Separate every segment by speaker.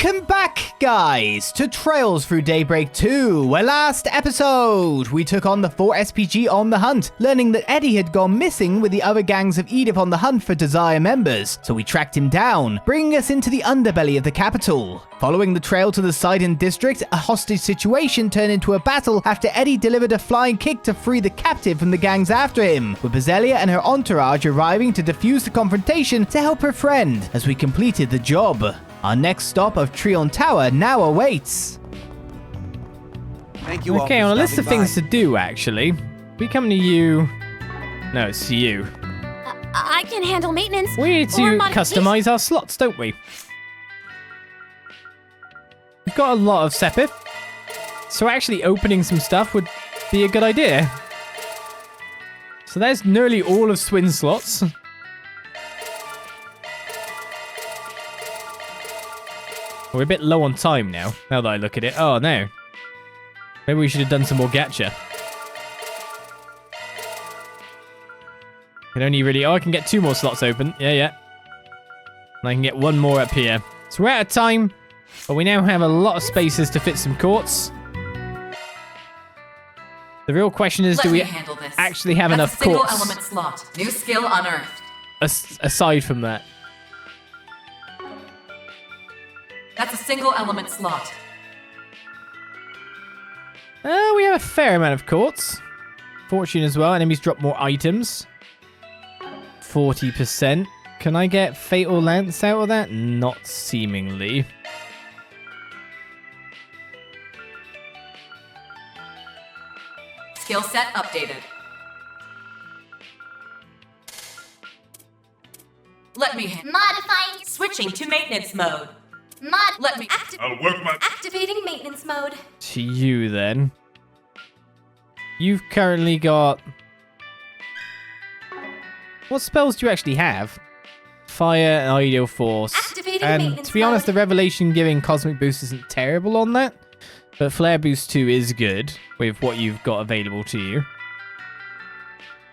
Speaker 1: Welcome back, guys, to Trails Through Daybreak 2, where last episode we took on the 4 SPG on the hunt, learning that Eddie had gone missing with the other gangs of Edith on the hunt for Desire members, so we tracked him down, bringing us into the underbelly of the capital. Following the trail to the Sidon district, a hostage situation turned into a battle after Eddie delivered a flying kick to free the captive from the gangs after him, with Bezelia and her entourage arriving to defuse the confrontation to help her friend as we completed the job. Our next stop of Trion Tower now awaits.
Speaker 2: Thank you all.
Speaker 1: Okay, on a list of things to do, actually. We come to you. No, it's you.
Speaker 3: I can handle maintenance.
Speaker 1: We need to customize our slots, don't we? We've got a lot of Sepith, so actually opening some stuff would be a good idea. So there's nearly all of Swin's slots. We're a bit low on time now that I look at it. Oh, no. Maybe we should have done some more gacha. Can only really... Oh, I can get 2 more slots open. Yeah. And I can get 1 more up here. So we're out of time, but we now have a lot of spaces to fit some courts. The real question is, do we actually have enough courts?
Speaker 4: That's a single element slot. New skill unearthed.
Speaker 1: Aside from that.
Speaker 4: That's a single element slot.
Speaker 1: We have a fair amount of courts. Fortune as well. Enemies drop more items. 40%. Can I get Fatal Lance out of that? Not seemingly.
Speaker 4: Skill set updated. Let me
Speaker 3: Modifying.
Speaker 4: switching to maintenance mode.
Speaker 3: Let me
Speaker 5: I'll work my...
Speaker 3: activating maintenance mode.
Speaker 1: To you, then. You've currently got... What spells do you actually have? Fire and Ideal Force.
Speaker 3: Activating
Speaker 1: and
Speaker 3: maintenance
Speaker 1: to be honest,
Speaker 3: mode.
Speaker 1: the Revelation giving Cosmic Boost isn't terrible on that. But Flare Boost 2 is good with what you've got available to you.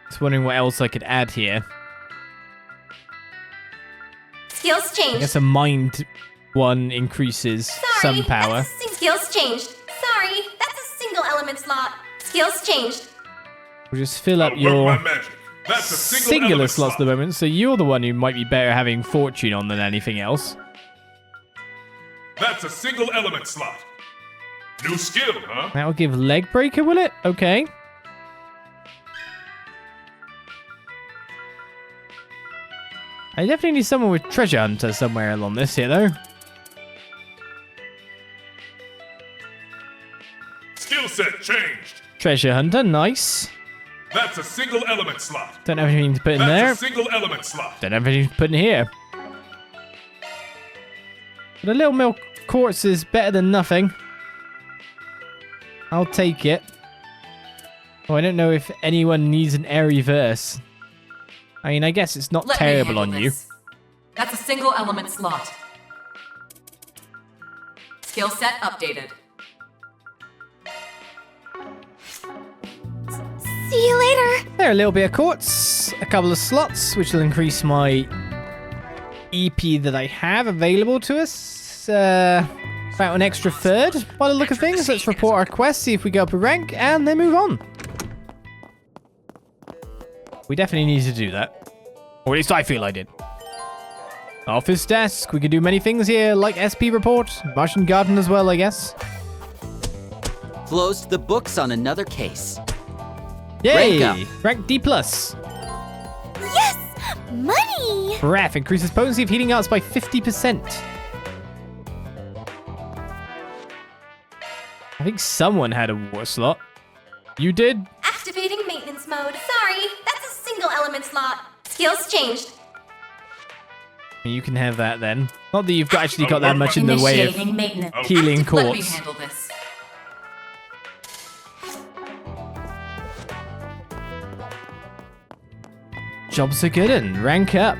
Speaker 1: Just wondering what else I could add here.
Speaker 3: Skills
Speaker 1: I
Speaker 3: changed.
Speaker 1: guess a Mind one increases some power.
Speaker 3: Skills changed. Sorry, that's a single element slot. Skills changed.
Speaker 1: We'll just fill up
Speaker 5: I'll
Speaker 1: your
Speaker 5: work my magic. That's a
Speaker 1: singular
Speaker 5: element
Speaker 1: slots at the moment, so you're the one who might be better having Fortune on than anything else.
Speaker 5: That's a single element slot. New skill, huh?
Speaker 1: That'll give Leg Breaker, will it? Okay. I definitely need someone with Treasure Hunter somewhere along this here, though.
Speaker 5: Skill set changed.
Speaker 1: Treasure Hunter, nice.
Speaker 5: That's a single element slot.
Speaker 1: Don't have anything to put in there.
Speaker 5: That's a single element slot.
Speaker 1: Don't have anything to put in here. But a little milk quartz is better than nothing. I'll take it. Oh, I don't know if anyone needs an airy verse. I mean, I guess it's not terrible on you.
Speaker 4: That's a single element slot. Skill set updated.
Speaker 3: See you later.
Speaker 1: There, a little bit of quartz, a couple of slots, which will increase my EP that I have available to us. About an extra third, by the look of things. Let's report our quest, see if we go up a rank, and then move on. We definitely need to do that. Or at least I feel I did. Office desk. We can do many things here, like SP report, Martian garden as well, I guess.
Speaker 2: Closed the books on another case.
Speaker 1: Yay!
Speaker 2: Rank up.
Speaker 1: Rank D+.
Speaker 3: Yes! Money!
Speaker 1: Breath increases potency of healing arts by 50%. I think someone had a water slot. You did?
Speaker 3: Activating maintenance mode. Sorry, that's a single element slot. Skills changed.
Speaker 1: You can have that then. Not that you've actually got that much in the way of healing
Speaker 4: Let me
Speaker 1: quartz.
Speaker 4: handle this.
Speaker 1: Jobs are good and rank up.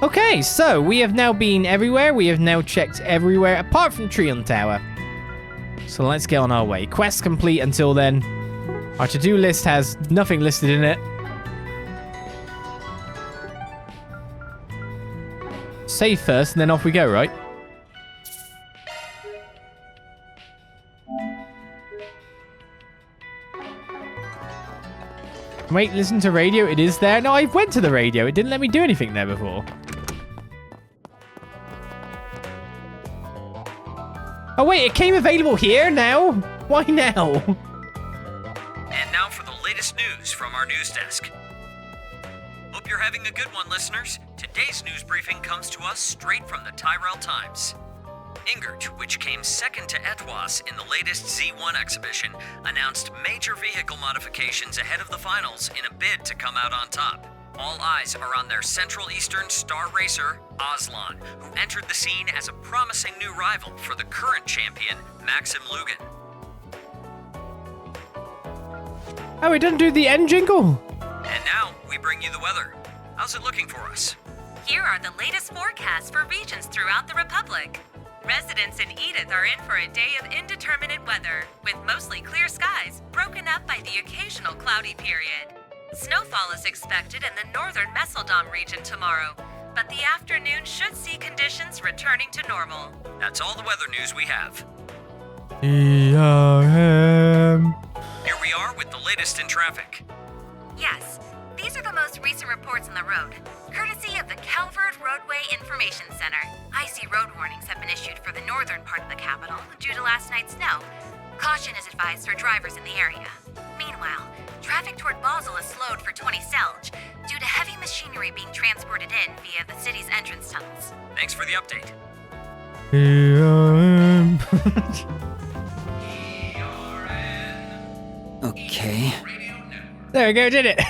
Speaker 1: Okay, so we have now been everywhere. We have now checked everywhere apart from Trion Tower. So let's get on our way. Quest complete until then. Our to-do list has nothing listed in it. Save first and then off we go, right? Wait, listen to radio. It is there. No, I went to the radio. It didn't let me do anything there before. Oh, wait, it came available here now? Why now?
Speaker 6: And now for the latest news from our news desk. Hope you're having a good one, listeners. Today's news briefing comes to us straight from the Tyrell Times. Ingert, which came second to Etwas in the latest Z1 exhibition, announced major vehicle modifications ahead of the finals in a bid to come out on top. All eyes are on their Central Eastern star racer, Aslan, who entered the scene as a promising new rival for the current champion, Maxim Lugan.
Speaker 1: Oh, it doesn't do the end jingle.
Speaker 6: And now, we bring you the weather. How's it looking for us?
Speaker 7: Here are the latest forecasts for regions throughout the Republic. Residents in Edith are in for a day of indeterminate weather, with mostly clear skies, broken up by the occasional cloudy period. Snowfall is expected in the northern Messeldom region tomorrow, but the afternoon should see conditions returning to normal.
Speaker 6: That's all the weather news we have. Here we are with the latest in traffic.
Speaker 7: Yes, these are the most recent reports on the road, courtesy of the Calvard Roadway Information Center. Icy road warnings have been issued for the northern part of the capital due to last night's snow. Caution is advised for drivers in the area. Meanwhile, traffic toward Basel is slowed for 20 Selge due to heavy machinery being transported in via the city's entrance tunnels.
Speaker 6: Thanks for the update.
Speaker 2: Okay.
Speaker 1: There we go, did it.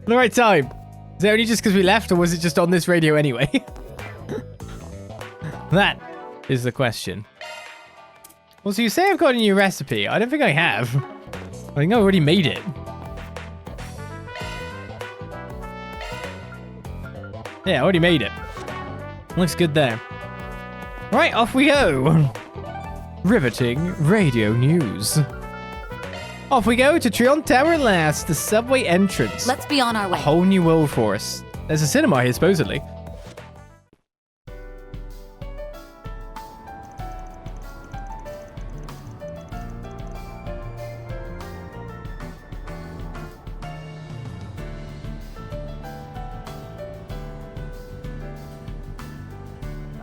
Speaker 1: The right time. Is it only just because we left, or was it just on this radio anyway? That is the question. Well, so you say I've got a new recipe. I don't think I have. I think I already made it. Yeah, I already made it. Looks good there. Right, off we go. Riveting radio news. Off we go to Trion Tower at last, the subway entrance.
Speaker 8: Let's be on our
Speaker 1: A
Speaker 8: way.
Speaker 1: whole new world for us. There's a cinema here, supposedly.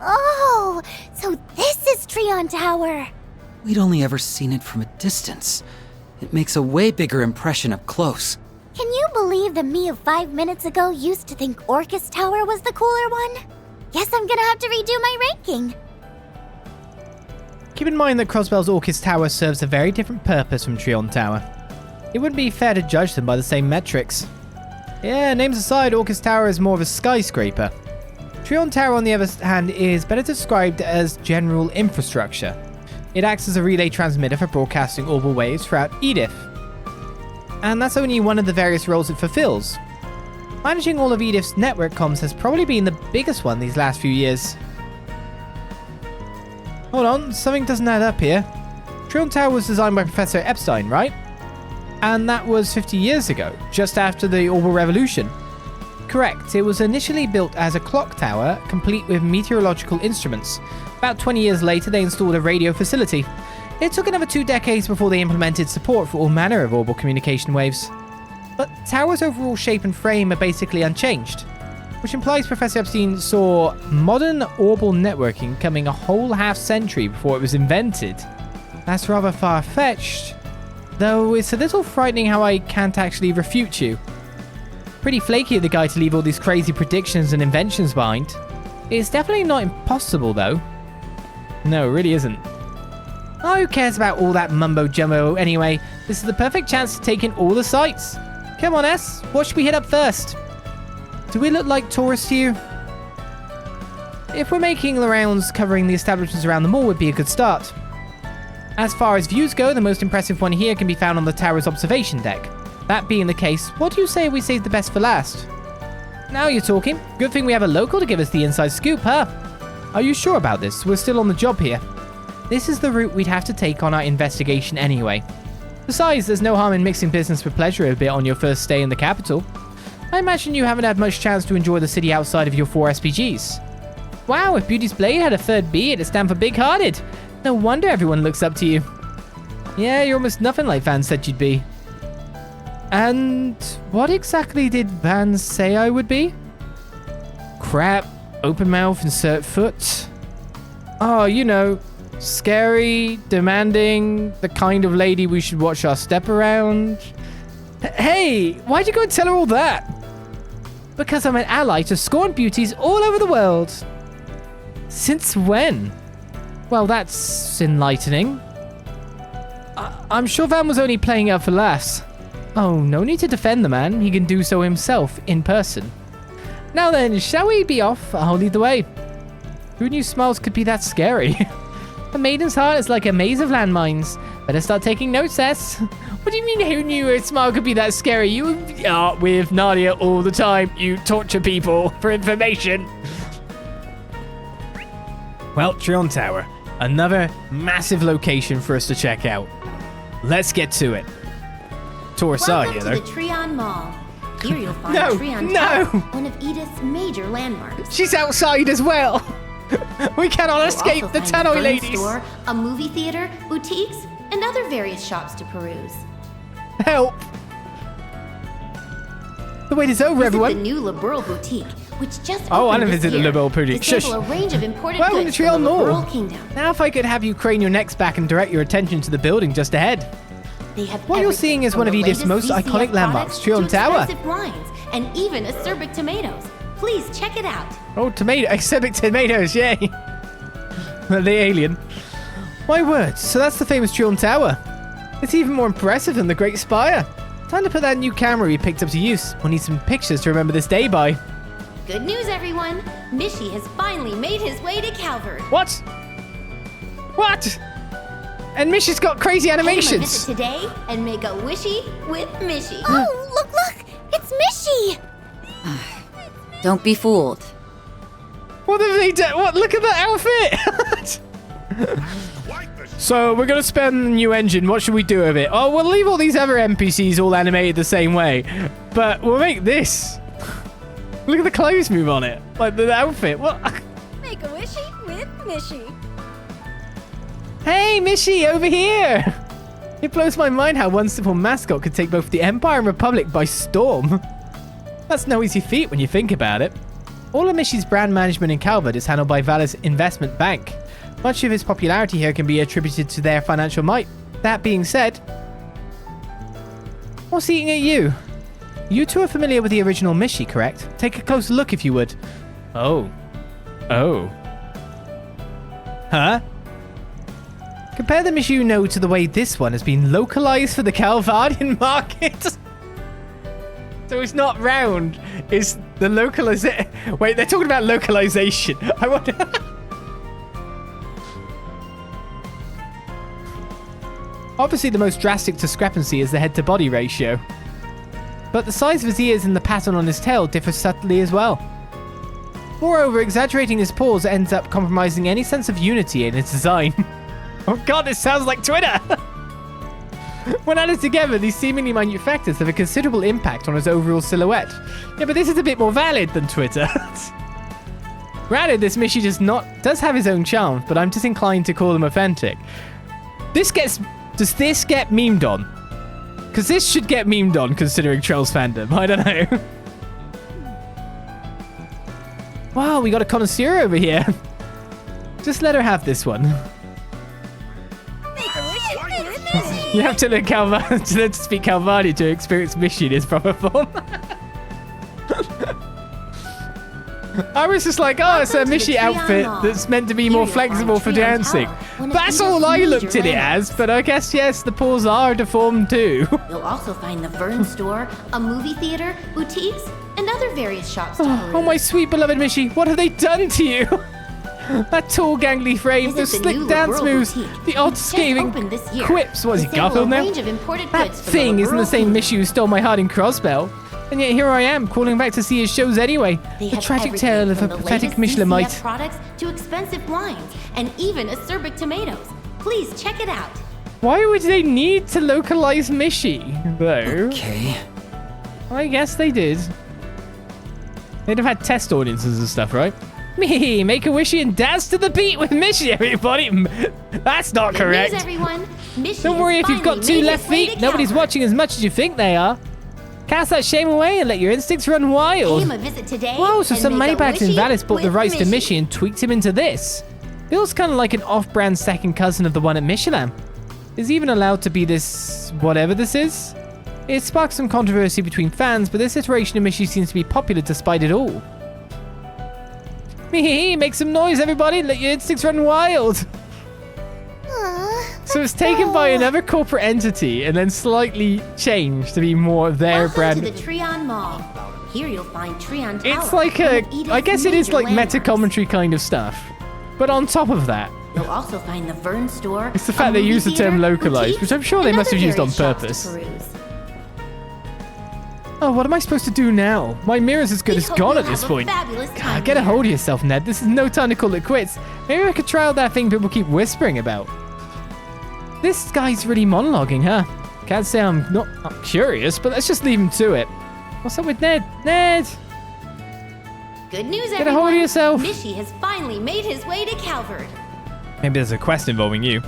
Speaker 3: Oh, so this is Trion Tower.
Speaker 2: We'd only ever seen it from a distance. It makes a way bigger impression up close.
Speaker 3: Can you believe the me of 5 minutes ago used to think Orcus Tower was the cooler one? Guess I'm gonna have to redo my ranking.
Speaker 1: Keep in mind that Crossbell's Orcus Tower serves a very different purpose from Trion Tower. It wouldn't be fair to judge them by the same metrics. Yeah, names aside, Orcus Tower is more of a skyscraper. Trion Tower, on the other hand, is better described as general infrastructure. It acts as a relay transmitter for broadcasting orbital waves throughout Edith. And that's only one of the various roles it fulfills. Managing all of Edith's network comms has probably been the biggest one these last few years. Hold on, something doesn't add up here. Trion Tower was designed by Professor Epstein, right? And that was 50 years ago, just after the Orbital Revolution. Correct, it was initially built as a clock tower, complete with meteorological instruments. About 20 years later, they installed a radio facility. It took another 2 decades before they implemented support for all manner of orbital communication waves. But Tower's overall shape and frame are basically unchanged, which implies Professor Epstein saw modern orbital networking coming a whole half-century before it was invented. That's rather far-fetched, though it's a little frightening how I can't actually refute you. Pretty flaky of the guy to leave all these crazy predictions and inventions behind. It's definitely not impossible, though. No, it really isn't. Oh, who cares about all that mumbo-jumbo anyway? This is the perfect chance to take in all the sights. Come on, S. What should we hit up first? Do we look like tourists to you? If we're making the rounds, covering the establishments around the mall would be a good start. As far as views go, the most impressive one here can be found on the tower's observation deck. That being the case, what do you say we save the best for last? Now you're talking. Good thing we have a local to give us the inside scoop, huh? Are you sure about this? We're still on the job here. This is the route we'd have to take on our investigation anyway. Besides, there's no harm in mixing business with pleasure a bit on your first stay in the capital. I imagine you haven't had much chance to enjoy the city outside of your 4 SPGs. Wow, if Beauty's Blade had a third B, it'd stand for big-hearted. No wonder everyone looks up to you. Yeah, you're almost nothing like fans said you'd be. And what exactly did Van say I would be? Crap, open mouth, insert foot. Oh, you know, scary, demanding, the kind of lady we should watch our step around. Hey, why'd you go and tell her all that? Because I'm an ally to scorned beauties all over the world. Since when? Well, that's enlightening. I'm sure Van was only playing out for laughs. Oh, no need to defend the man. He can do so himself in person. Now then, shall we be off? I'll lead the way. Who knew smiles could be that scary? A maiden's heart is like a maze of landmines. Better start taking notes, Ess. What do you mean, who knew a smile could be that scary? You are with Nadia all the time. You torture people for information. Well, Trion Tower. Another massive location for us to check out. Let's get to it. Tourists are here, though.
Speaker 8: Welcome to the Trion Mall. Here you'll find
Speaker 1: No,
Speaker 8: Trion
Speaker 1: no.
Speaker 8: Tower, one of Edith's major landmarks.
Speaker 1: She's outside as well. We cannot
Speaker 8: You'll
Speaker 1: escape
Speaker 8: also
Speaker 1: the
Speaker 8: find
Speaker 1: Tannoy
Speaker 8: furniture
Speaker 1: ladies.
Speaker 8: store, a movie theater, boutiques, and other various shops to peruse.
Speaker 1: Help. The wait is over,
Speaker 8: Visit
Speaker 1: everyone.
Speaker 8: the new Liberal boutique, which just
Speaker 1: Oh, I
Speaker 8: opened
Speaker 1: didn't
Speaker 8: this
Speaker 1: visit the
Speaker 8: year.
Speaker 1: Liberal boutique.
Speaker 8: To sample
Speaker 1: Shush.
Speaker 8: a range of imported
Speaker 1: Welcome to
Speaker 8: goods
Speaker 1: Trion
Speaker 8: from the
Speaker 1: Mall.
Speaker 8: Liberal Kingdom.
Speaker 1: Now if I could have you crane your necks back and direct your attention to the building just ahead.
Speaker 8: They have
Speaker 1: What you're
Speaker 8: everything
Speaker 1: seeing is
Speaker 8: from
Speaker 1: one of
Speaker 8: the
Speaker 1: Edith's
Speaker 8: latest
Speaker 1: most
Speaker 8: CCF
Speaker 1: iconic landmarks,
Speaker 8: products
Speaker 1: Trion
Speaker 8: to
Speaker 1: Tower.
Speaker 8: expensive wines, and even acerbic tomatoes. Please check it out.
Speaker 1: Oh, exhibit tomatoes, yay. The alien. My word, so that's the famous Trion Tower. It's even more impressive than the Great Spire. Time to put that new camera we picked up to use. We'll need some pictures to remember this day by.
Speaker 8: Good news, everyone. Mishy has finally made his way to Calvard.
Speaker 1: What? What? And Mishy's got crazy
Speaker 8: Pay him a
Speaker 1: animations.
Speaker 8: visit today and make a wishy with Mishy.
Speaker 3: Oh, look! It's Mishy!
Speaker 9: Don't be fooled.
Speaker 1: What have they done? What? Look at that outfit! So, we're going to spend the new engine. What should we do with it? Oh, we'll leave all these other NPCs all animated the same way. But we'll make this. Look at the clothes move on it. Like the outfit. What?
Speaker 8: Make a wishy with Mishy.
Speaker 1: Hey, Mishy, over here! It blows my mind how one simple mascot could take both the Empire and Republic by storm. That's no easy feat when you think about it. All of Mishy's brand management in Calvard is handled by Valor's investment bank. Much of his popularity here can be attributed to their financial might. That being said, what's eating at you? You two are familiar with the original Mishy, correct? Take a closer look if you would. Oh. Oh. Huh? Compare the Mishy you know to the way this one has been localized for the Calvardian market. So it's not round, it's the localization. Wait, they're talking about localization. I wonder. Obviously, the most drastic discrepancy is the head-to-body ratio. But the size of his ears and the pattern on his tail differ subtly as well. Moreover, exaggerating his paws ends up compromising any sense of unity in its design. Oh god, this sounds like Twitter! When added together, these seemingly minute factors have a considerable impact on his overall silhouette. Yeah, but this is a bit more valid than Twitter. Granted, this Mishy does have his own charm, but I'm disinclined to call him authentic. Does this get memed on? Because this should get memed on, considering Trolls fandom. I don't know. Wow, we got a connoisseur over here. Just let her have this one. You have to learn to speak Calvardi to experience Mishy in his proper form. I was just like, oh, it's a Mishy outfit that's meant to be more flexible for dancing. That's all I looked at it as, but I guess, yes, the paws are deformed too.
Speaker 8: You'll also find the Vern store, a movie theater, boutiques, and other various shops to peruse.
Speaker 1: Oh, my sweet beloved Mishy, what have they done to you? That tall gangly frame, the
Speaker 8: Visit
Speaker 1: slick
Speaker 8: new
Speaker 1: dance
Speaker 8: Liberal
Speaker 1: moves,
Speaker 8: boutique,
Speaker 1: the odd
Speaker 8: which just
Speaker 1: scathing
Speaker 8: opened this year.
Speaker 1: quips. What is he,
Speaker 8: To sample
Speaker 1: Garfield
Speaker 8: a
Speaker 1: now?
Speaker 8: range of imported
Speaker 1: That
Speaker 8: goods from
Speaker 1: thing
Speaker 8: the
Speaker 1: isn't the
Speaker 8: Liberal
Speaker 1: same
Speaker 8: Kingdom.
Speaker 1: Mishy who stole my heart in Crossbell. And yet here I am, calling back to see his shows anyway.
Speaker 8: They
Speaker 1: The
Speaker 8: have
Speaker 1: tragic
Speaker 8: everything
Speaker 1: tale of a
Speaker 8: from the
Speaker 1: pathetic
Speaker 8: latest
Speaker 1: Michelinite.
Speaker 8: CCF products to expensive wines and even acerbic tomatoes. Please check it out.
Speaker 1: Why would they need to localize Mishy, though?
Speaker 2: Okay.
Speaker 1: I guess they did. They'd have had test audiences and stuff, right? Me, make a wishy and dance to the beat with Mishy, everybody. That's not
Speaker 8: Good
Speaker 1: correct.
Speaker 8: news, everyone. Mishy
Speaker 1: Don't worry if
Speaker 8: has
Speaker 1: you've got
Speaker 8: finally
Speaker 1: two
Speaker 8: made
Speaker 1: left
Speaker 8: his way
Speaker 1: feet.
Speaker 8: to
Speaker 1: Nobody's
Speaker 8: Calvard.
Speaker 1: watching as much as you think they are. Cast that shame away and let your instincts run wild.
Speaker 8: Pay him a visit today.
Speaker 1: Whoa, so
Speaker 8: and
Speaker 1: some
Speaker 8: make a
Speaker 1: moneybags and
Speaker 8: wishy
Speaker 1: Valis bought the
Speaker 8: with
Speaker 1: rights to
Speaker 8: Mishy.
Speaker 1: Mishy and tweaked him into this. Feels kind of like an off-brand second cousin of the one at Michelin. Is he even allowed to be this, whatever this is? It sparked some controversy between fans, but this iteration of Mishy seems to be popular despite it all. Make some noise, everybody! Let your instincts run wild! So it's taken by another corporate entity and then slightly changed to be more of their
Speaker 8: Welcome
Speaker 1: brand.
Speaker 8: to the Trion Mall. Here you'll find Trion Tower.
Speaker 1: It's like
Speaker 8: one
Speaker 1: a,
Speaker 8: of Edith's
Speaker 1: I guess it is
Speaker 8: major
Speaker 1: like meta
Speaker 8: landmarks.
Speaker 1: commentary kind of stuff. But on top of that,
Speaker 8: You'll also find the Vern store.
Speaker 1: it's the fact they use the term localized, which I'm sure they must have used on purpose. Oh, what am I supposed to do now? My mirror's as good as gone at this point. God, get a hold of yourself, Ned. This is no time to call it quits. Maybe I could try out that thing people keep whispering about. This guy's really monologuing, huh? Can't say I'm not curious, but let's just leave him to it. What's up with Ned? Ned!
Speaker 8: Good news,
Speaker 1: Get a hold of yourself.
Speaker 8: Mishy has finally made his way to Calvard.
Speaker 1: Maybe there's a quest involving you.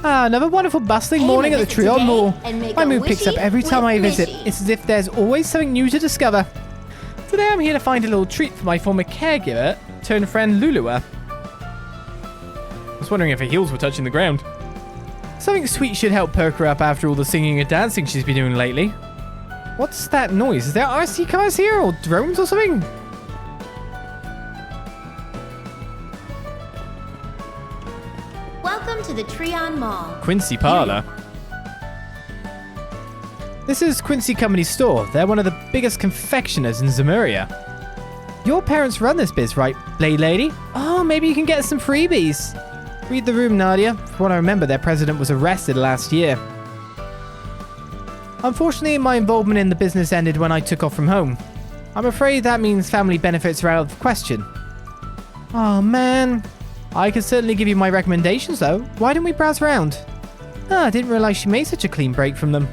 Speaker 1: Ah, another wonderful bustling
Speaker 8: Pay
Speaker 1: morning
Speaker 8: him
Speaker 1: at
Speaker 8: a
Speaker 1: the
Speaker 8: visit
Speaker 1: Trion
Speaker 8: today
Speaker 1: Mall.
Speaker 8: and make
Speaker 1: My
Speaker 8: a
Speaker 1: mood picks up
Speaker 8: wishy
Speaker 1: every time
Speaker 8: with
Speaker 1: I visit.
Speaker 8: Mishy.
Speaker 1: It's as if there's always something new to discover. Today I'm here to find a little treat for my former caregiver, turned friend Lulua. I was wondering if her heels were touching the ground. Something sweet should help perk her up after all the singing and dancing she's been doing lately. What's that noise? Is there RC cars here or drones or something?
Speaker 8: Welcome to the Trion Mall.
Speaker 1: Quincy Parlor. This is Quincy Company's store. They're one of the biggest confectioners in Zemuria. Your parents run this biz, right, Blade Lady? Oh, maybe you can get some freebies. Read the room, Nadia. From what I remember, their president was arrested last year. Unfortunately, my involvement in the business ended when I took off from home. I'm afraid that means family benefits are out of the question. Oh, man. I could certainly give you my recommendations, though. Why don't we browse around? Ah, I didn't realize she made such a clean break from them.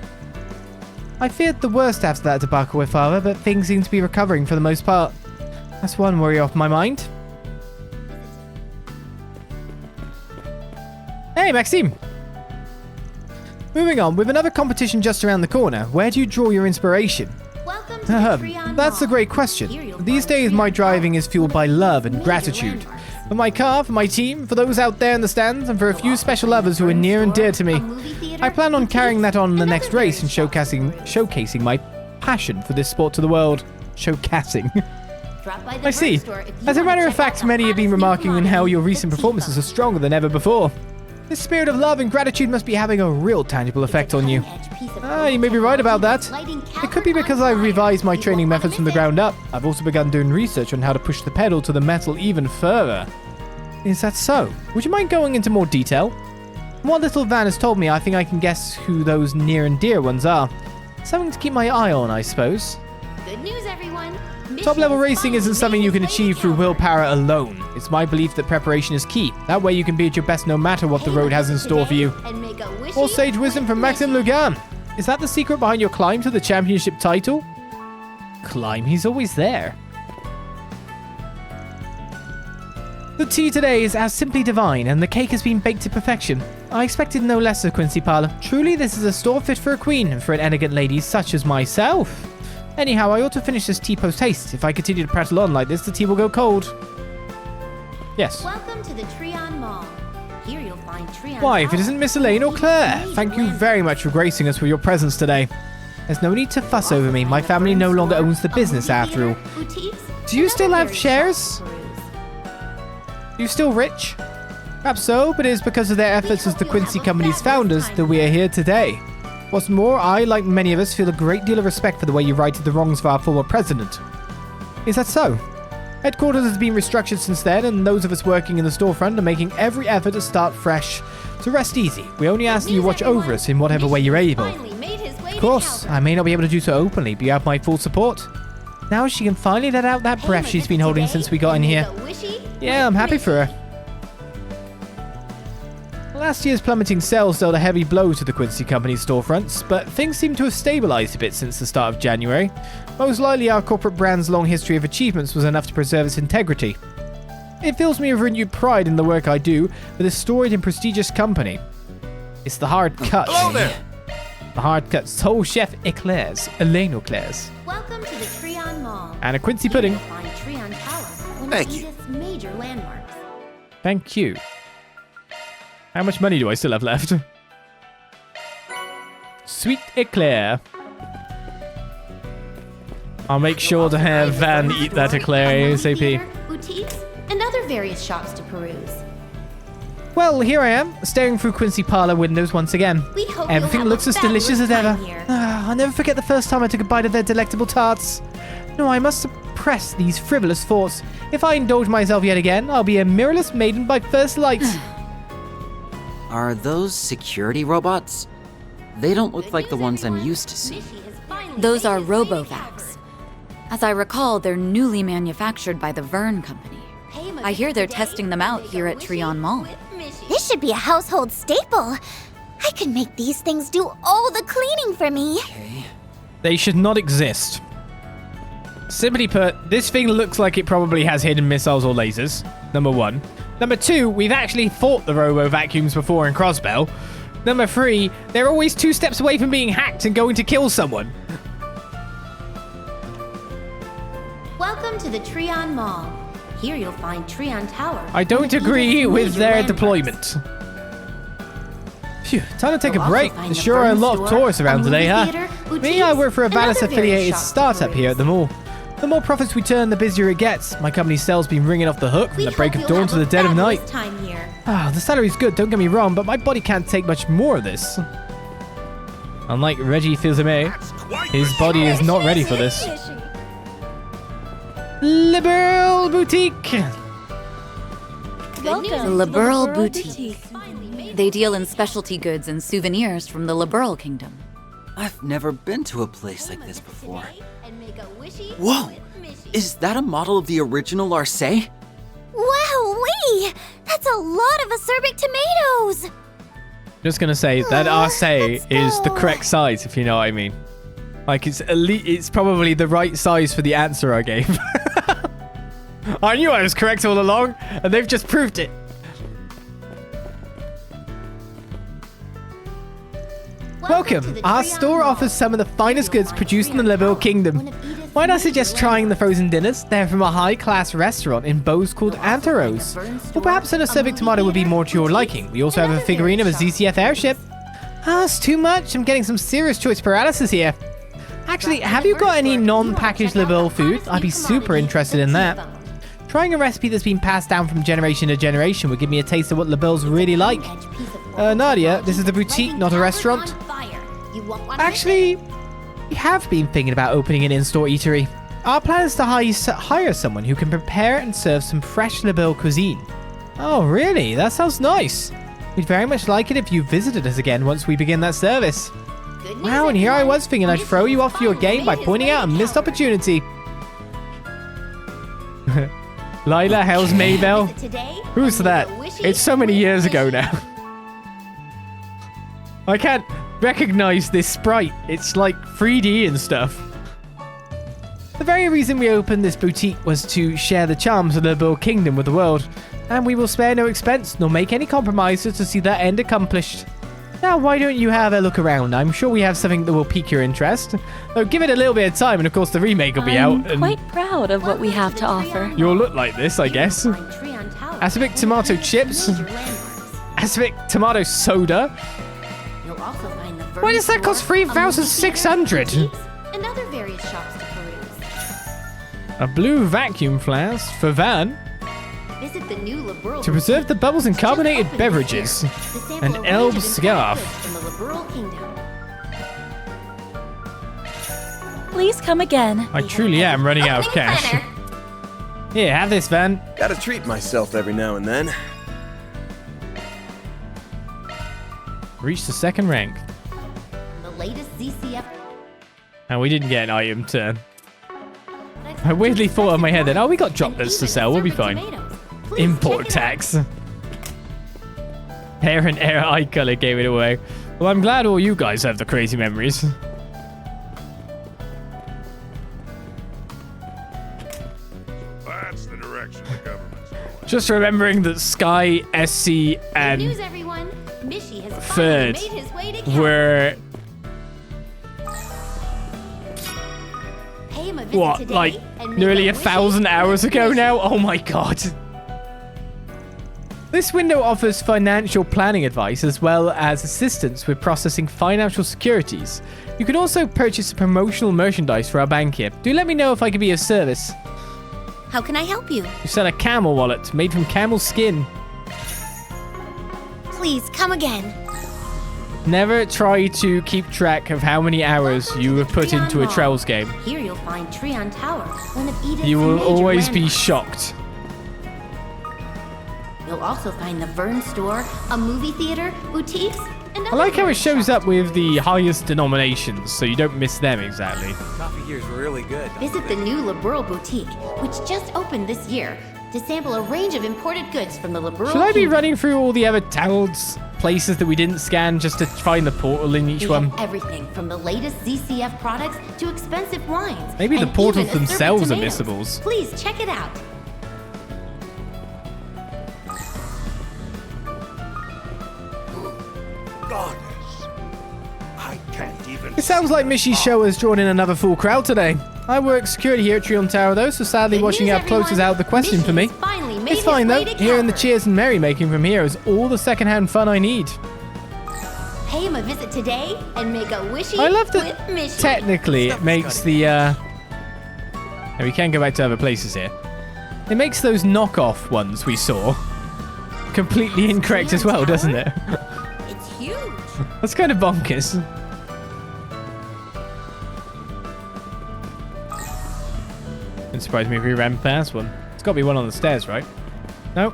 Speaker 1: I feared the worst after that debacle with Father, but things seem to be recovering for the most part. That's one worry off my mind. Hey, Maxime! Moving on, with another competition just around the corner, where do you draw your inspiration?
Speaker 8: Welcome to the Trion
Speaker 1: That's a
Speaker 8: Mall.
Speaker 1: great question. These days, my driving is fueled by love and gratitude. For my car, for my team, for those out there in the stands, and for a few special others who are near and dear to me. I plan on carrying that on in the next race and showcasing my passion for this sport to the world. Showcasing. I see. As a matter of fact, many have been remarking on how your recent performances are stronger than ever before. This spirit of love and gratitude must be having a real tangible effect on you. Ah, you may be right about that. It could be because I've revised my training methods from the ground up. I've also begun doing research on how to push the pedal to the metal even further. Is that so? Would you mind going into more detail? From what little Van has told me, I think I can guess who those near and dear ones are. Something to keep my eye on, I suppose.
Speaker 8: Good news, everyone.
Speaker 1: Top-level racing isn't something you can achieve through willpower alone. It's my belief that preparation is key. That way you can be at your best no matter what the road has in store for you. All sage wisdom from Maxime Lugan. Is that the secret behind your climb to the championship title? Climb? He's always there. The tea today is as simply divine, and the cake has been baked to perfection. I expected no less of Quincy Parlor. Truly, this is a store fit for a queen, and for an elegant lady such as myself. Anyhow, I ought to finish this tea post-haste. If I continue to prattle on like this, the tea will go cold. Yes.
Speaker 8: Welcome to the Trion Mall. Here you'll find Trion
Speaker 1: Why, if it
Speaker 8: Tower.
Speaker 1: isn't Miss Elaine or Claire? Thank you very much for gracing us with your presence today. There's no need to fuss over me. My family no longer owns the business after all. Do you still have shares? Are you still rich? Perhaps so, but it is because of their efforts as the Quincy Company's founders that we are here today. What's more, I, like many of us, feel a great deal of respect for the way you righted the wrongs of our former president. Is that so? Headquarters has been restructured since then, and those of us working in the storefront are making every effort to start fresh. So rest easy. We only ask that you watch over us in whatever way you're able. Of course, I may not be able to do so openly, but you have my full support. Now she can finally let out that breath she's been holding since we got in here. Yeah, I'm happy for her. Last year's plummeting sales dealt a heavy blow to the Quincy Company's storefronts, but things seem to have stabilized a bit since the start of January. Most likely our corporate brand's long history of achievements was enough to preserve its integrity. It fills me with renewed pride in the work I do for this storied and prestigious company. It's the hard cut.
Speaker 5: Hello there!
Speaker 1: The hard-cut soul chef eclairs, Elaine eclairs,
Speaker 8: Welcome to the Trion Mall.
Speaker 1: and a quincy pudding.
Speaker 8: You'll find Trion Tower, one
Speaker 10: Thank
Speaker 8: of
Speaker 10: you.
Speaker 8: Edith's major landmarks.
Speaker 1: Thank you. How much money do I still have left? Sweet eclair. I'll make sure to have Van eat that eclair ASAP.
Speaker 8: Boutiques, and other various shops to peruse.
Speaker 1: Well, here I am, staring through Quincy parlor windows once again.
Speaker 8: We hope
Speaker 1: Everything
Speaker 8: you'll have
Speaker 1: looks
Speaker 8: a
Speaker 1: as delicious as
Speaker 8: fabulous
Speaker 1: ever.
Speaker 8: time here.
Speaker 1: I'll never forget the first time I took a bite of their delectable tarts. No, I must suppress these frivolous thoughts. If I indulge myself yet again, I'll be a mirrorless maiden by first light.
Speaker 2: Are those security robots? They don't look like the ones I'm used to seeing.
Speaker 9: Those are Robovacs. As I recall, they're newly manufactured by the Vern Company. I hear they're testing them out here at Trion Mall.
Speaker 3: This should be a household staple. I could make these things do all the cleaning for me.
Speaker 2: Okay.
Speaker 1: They should not exist. Simply put, this thing looks like it probably has hidden missiles or lasers. Number 1. Number 2, we've actually fought the Robo Vacuums before in Crossbell. Number 3, they're always 2 steps away from being hacked and going to kill someone.
Speaker 8: Welcome to the Trion Mall. Here you'll find Trion Tower.
Speaker 1: I don't agree with their deployment. Phew, time to take a break. There sure are a lot of tourists around today, huh? Me, I work for a Valis-affiliated startup here at the mall. The more profits we turn, the busier it gets. My company's sales been ringing off the hook from the break of dawn to the dead of night. The salary's good, don't get me wrong, but my body can't take much more of this. Unlike Reggie Fils-Aimé, his body is not ready for this. Liberal Boutique!
Speaker 9: The Liberal Boutique. They deal in specialty goods and souvenirs from the Liberal Kingdom.
Speaker 2: I've never been to a place like this before. Whoa! Is that a model of the original Arce?
Speaker 3: Wow-wee! That's a lot of acerbic tomatoes!
Speaker 1: Just gonna say, that Arce is the correct size, if you know what I mean. Like, it's probably the right size for the answer I gave. I knew I was correct all along, and they've just proved it. Welcome. Our store offers some of the finest goods produced in the Liberal Kingdom. Why not suggest trying the frozen dinners? They're from a high-class restaurant in Bose called Antaros. Or perhaps an acerbic tomato would be more to your liking. We also have a figurine of a ZCF airship. It's too much. I'm getting some serious choice paralysis here. Actually, have you got any non-packaged Liberal food? I'd be super interested in that. Trying a recipe that's been passed down from generation to generation would give me a taste of what Liberals really like. Nadia, this is the boutique, not a restaurant. Actually, we have been thinking about opening an in-store eatery. Our plan is to hire someone who can prepare and serve some fresh Liberal cuisine. Oh, really? That sounds nice. We'd very much like it if you visited us again once we begin that service. Wow, and here I was thinking I'd throw you off your game by pointing out a missed opportunity. Lila, how's Maybell? Who's that? It's so many years ago now. I can't recognize this sprite. It's like 3D and stuff. The very reason we opened this boutique was to share the charms of the Liberal Kingdom with the world, and we will spare no expense nor make any compromises to see that end accomplished. Now, why don't you have a look around? I'm sure we have something that will pique your interest. Though, give it a little bit of time, and of course the remake will be out.
Speaker 11: I'm quite proud of what we have to offer.
Speaker 1: You'll look like this, I guess. Acerbic tomato chips. Acerbic tomato soda. Why does that cost 3,600?
Speaker 8: And other various shops to peruse.
Speaker 1: A blue vacuum flask for Van.
Speaker 8: Visit the new Liberal
Speaker 1: To preserve the bubbles in carbonated beverages. An Elb scarf.
Speaker 8: in the Liberal Kingdom.
Speaker 11: Please come again.
Speaker 1: I truly am running out of cash. Here, have this, Van.
Speaker 10: Gotta treat myself every now and then.
Speaker 1: Reach the second rank.
Speaker 8: The latest ZCF.
Speaker 1: And we didn't get an item turn. I weirdly thought in my head that, oh, we got chocolates to sell, we'll be fine. Import tax. Hair and air eye color gave it away. Well, I'm glad all you guys have the crazy memories.
Speaker 5: That's the direction the government's going.
Speaker 1: Just remembering that Sky, SC, and
Speaker 8: News, everyone. Mishy has
Speaker 1: Third
Speaker 8: finally made his way to
Speaker 1: were
Speaker 8: Pay him a visit
Speaker 1: What,
Speaker 8: today
Speaker 1: like
Speaker 8: and make
Speaker 1: nearly
Speaker 8: a
Speaker 1: 1,000 hours ago now? Oh my god. This window offers financial planning advice as well as assistance with processing financial securities. You can also purchase promotional merchandise for our bank here. Do let me know if I can be of service.
Speaker 3: How can I help you?
Speaker 1: You sell a camel wallet made from camel skin.
Speaker 3: Please come again.
Speaker 1: Never try to keep track of how many hours you have put into a Trails game.
Speaker 8: Here you'll find Trion Tower, one of Edith's
Speaker 1: You will
Speaker 8: major
Speaker 1: always be
Speaker 8: landmarks.
Speaker 1: shocked.
Speaker 8: You'll also find the Vern store, a movie theater, boutiques, and
Speaker 1: I
Speaker 8: other
Speaker 1: like how it
Speaker 8: various
Speaker 1: shows
Speaker 8: shops.
Speaker 1: up with the highest denominations, so you don't miss them exactly.
Speaker 10: Coffee here's really good.
Speaker 8: Visit the new Liberal Boutique, which just opened this year, to sample a range of imported goods from the Liberal
Speaker 1: Should I be
Speaker 8: Kingdom.
Speaker 1: running through all the other towns, places that we didn't scan just to find the portal in each
Speaker 8: We
Speaker 1: one?
Speaker 8: have everything from the latest ZCF products to expensive wines.
Speaker 1: Maybe the
Speaker 8: and
Speaker 1: portals
Speaker 8: even assorted
Speaker 1: themselves are
Speaker 8: tomatoes.
Speaker 1: missables.
Speaker 8: Please check it out.
Speaker 5: Goddess. I can't even.
Speaker 1: It sounds like Mishy's show has drawn in another full crowd today. I work security here at Trion Tower though, so sadly
Speaker 8: Good
Speaker 1: watching
Speaker 8: news,
Speaker 1: out close is
Speaker 8: everyone.
Speaker 1: out of the question for me.
Speaker 8: Mishy has finally made
Speaker 1: It's
Speaker 8: his
Speaker 1: fine though,
Speaker 8: way to
Speaker 1: hearing the
Speaker 8: Calvard.
Speaker 1: cheers and merrymaking from here is all the secondhand fun I need.
Speaker 8: Pay him a visit today and make a wishy
Speaker 1: I love
Speaker 8: with
Speaker 1: that
Speaker 8: Mishy.
Speaker 1: technically it makes the, and we can go back to other places here. It makes those knockoff ones we saw completely incorrect as well, doesn't it?
Speaker 3: It's huge.
Speaker 1: That's kind of bonkers. Wouldn't surprise me if we ran past one. It's got to be one on the stairs, right? Nope.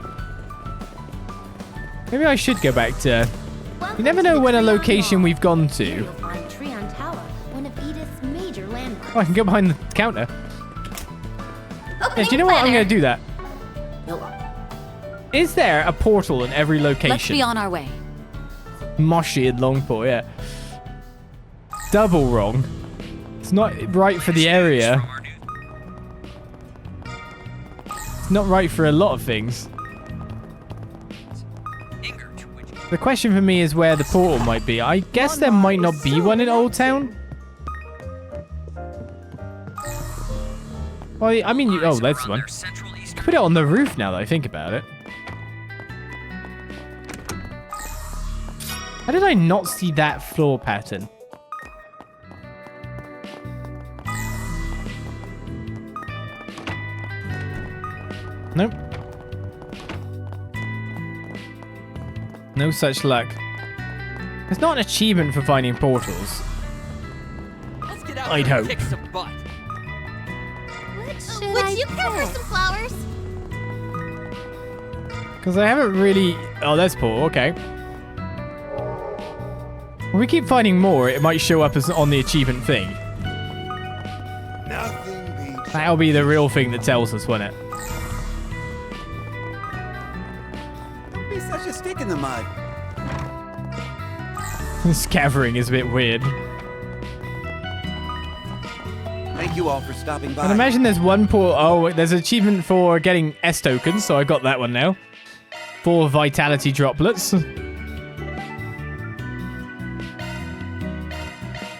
Speaker 1: Maybe I should go back to... You never know when a location we've gone
Speaker 8: Here
Speaker 1: to.
Speaker 8: you'll find Trion Tower, one of Edith's major landmarks.
Speaker 1: Oh, I can go behind the counter. Yeah, do you know what? I'm going to do that. Is there a portal in every location?
Speaker 9: Let's be on our way.
Speaker 1: Moshi and Longport, yeah. Double wrong. It's not right for the area. It's not right for a lot of things. The question for me is where the portal might be. I guess there might not be one in Old Town. Well, I mean, oh, that's one. You can put it on the roof now that I think about it. How did I not see that floor pattern? Nope. No such luck. There's not an achievement for finding portals.
Speaker 2: Let's get out
Speaker 1: I'd
Speaker 2: there and
Speaker 1: hope.
Speaker 2: kick some butt.
Speaker 3: Would you care for some flowers?
Speaker 1: Because I haven't really... Oh, that's portal. Okay. When we keep finding more, it might show up as on the achievement thing.
Speaker 5: Nothing beats.
Speaker 1: That'll be the real thing that tells us, won't it?
Speaker 10: Don't be such a stick in the mud.
Speaker 1: This gathering is a bit weird.
Speaker 10: Thank you all for stopping by.
Speaker 1: And imagine there's one portal... Oh, there's an achievement for getting S tokens, so I got that one now. 4 vitality droplets.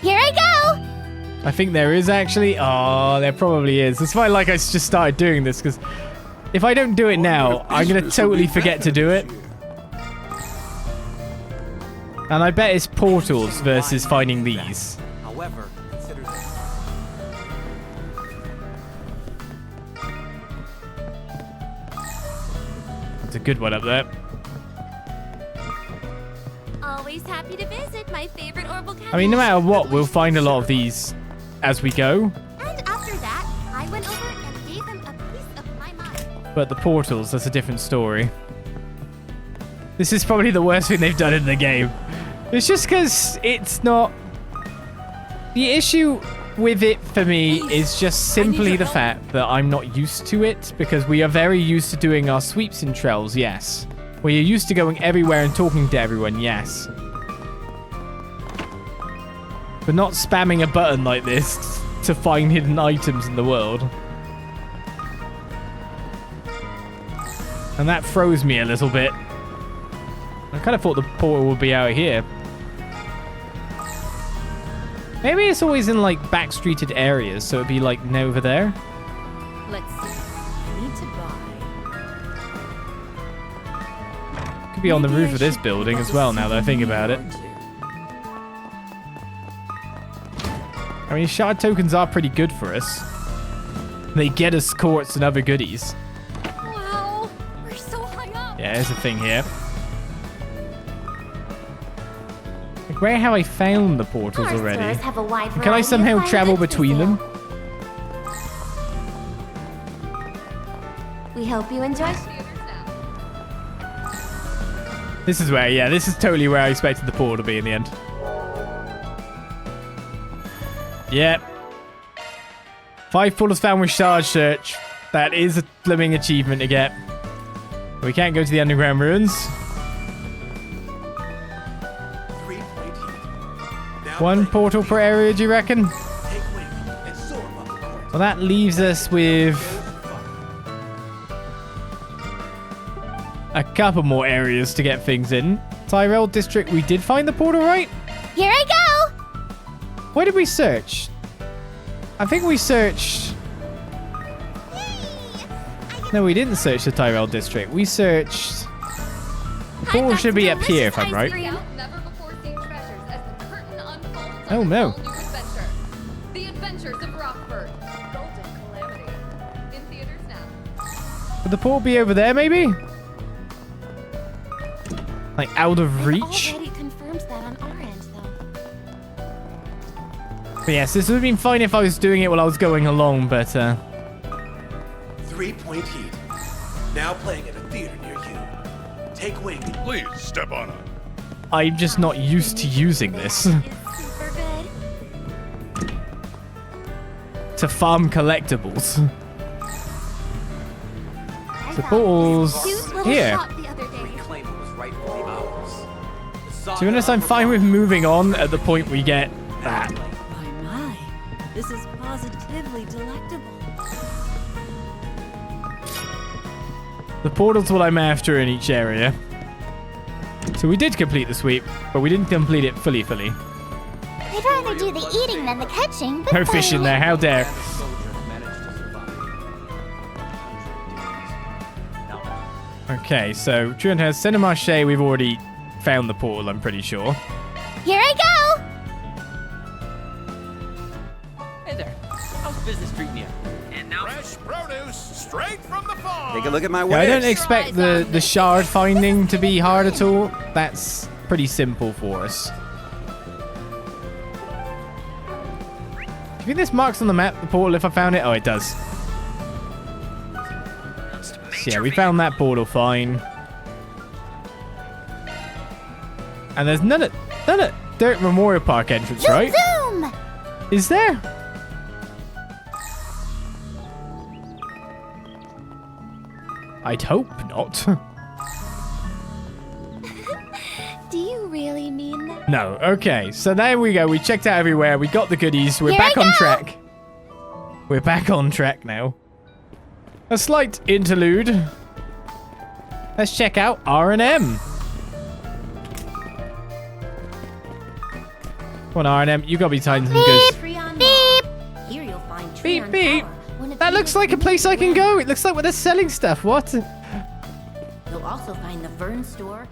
Speaker 3: Here I go!
Speaker 1: I think there is actually. Oh, there probably is. That's why I just started doing this, because if I don't do it now, I'm going to totally forget to do it. And I bet it's portals versus finding these.
Speaker 2: However, consider this.
Speaker 1: That's a good one up there.
Speaker 3: Always happy to visit my favorite Orbital cafe.
Speaker 1: I mean, no matter what, we'll find a lot of these as we go.
Speaker 3: And after that, I went over and gave them a piece of my mind.
Speaker 1: But the portals, that's a different story. This is probably the worst thing they've done in the game. It's just because it's not... The issue with it for me is just simply the fact that I'm not used to it, because we are very used to doing our sweeps in Trails, yes. We are used to going everywhere and talking to everyone, yes. But not spamming a button like this to find hidden items in the world. And that froze me a little bit. I kind of thought the portal would be out here. Maybe it's always in like backstreeted areas, so it'd be like over there.
Speaker 8: Let's see. I need to buy.
Speaker 1: Could be on the roof of this building as well, now that I think about it. I mean, shard tokens are pretty good for us. They get us quartz and other goodies.
Speaker 8: Wow, we're so high up.
Speaker 1: Yeah, there's a thing here. Like, where have I found the portals
Speaker 3: Our
Speaker 1: already?
Speaker 3: stores have a wide
Speaker 1: Can I
Speaker 3: variety
Speaker 1: somehow
Speaker 3: of fine
Speaker 1: travel
Speaker 3: goods for
Speaker 1: between them?
Speaker 3: sale. We hope you enjoy.
Speaker 1: This is where, yeah, this is totally where I expected the portal to be in the end. Yep. 5 portals found with shard search. That is a blooming achievement to get. We can't go to the underground ruins.
Speaker 10: 3-point heat. Now
Speaker 1: 1
Speaker 10: play.
Speaker 1: portal per area, do you reckon?
Speaker 10: Take wing and soar above the court.
Speaker 1: Well, that leaves us with a couple more areas to get things in. Tyrell District, we did find the portal, right?
Speaker 3: Here I go!
Speaker 1: Where did we search? I think we searched... No, we didn't search the Tyrell District. We searched... The portal should be up here, if I'm right. Oh, no.
Speaker 12: The Adventures of Rockford. Golden Calamity. In theaters now.
Speaker 1: Would the portal be over there, maybe? Like, out of reach?
Speaker 3: Already confirmed that on our end, though.
Speaker 1: But yes, this would have been fine if I was doing it while I was going along, but
Speaker 10: 3-point heat. Now playing at a theater near you. Take wing.
Speaker 5: Please step on it.
Speaker 1: I'm just not used to using this.
Speaker 3: It's super good.
Speaker 1: To farm collectibles. The portal's here.
Speaker 10: Reclaim was rightfully ours.
Speaker 1: To be honest, I'm fine with moving on at the point we get that.
Speaker 13: My, this is positively delectable.
Speaker 1: The portal's what I'm after in each area. So we did complete the sweep, but we didn't complete it fully.
Speaker 3: I'd rather do the eating than the catching, but
Speaker 1: No fish in there, how dare. Okay, so Trion Tower, Cinemarché, we've already found the portal, I'm pretty sure.
Speaker 3: Here I go!
Speaker 14: Hey there. How's business treating you?
Speaker 6: And now
Speaker 5: Fresh produce straight from the farm.
Speaker 10: Take a look at my
Speaker 1: Yeah,
Speaker 10: way.
Speaker 1: I don't expect the shard finding to be hard at all. That's pretty simple for us. Do you think this marks on the map the portal if I found it? Oh, it does. So yeah, we found that portal fine. And there's none at Dirt Memorial Park entrance, right?
Speaker 3: Zoom!
Speaker 1: Is there? I'd hope not.
Speaker 3: Do you really mean that?
Speaker 1: No. Okay, so there we go. We checked out everywhere. We got the goodies. We're
Speaker 3: Here
Speaker 1: back
Speaker 3: I
Speaker 1: on
Speaker 3: go!
Speaker 1: track. We're back on track now. A slight interlude. Let's check out R&M. Come on, R&M. You gotta be tying some goods.
Speaker 8: Trion
Speaker 3: Beep!
Speaker 8: Here you'll find
Speaker 1: Beep,
Speaker 8: Trion
Speaker 1: beep.
Speaker 8: Tower, one of
Speaker 1: That
Speaker 8: the
Speaker 1: looks like a place I can go. It looks like where they're selling stuff. What?
Speaker 8: You'll also find the Vern store,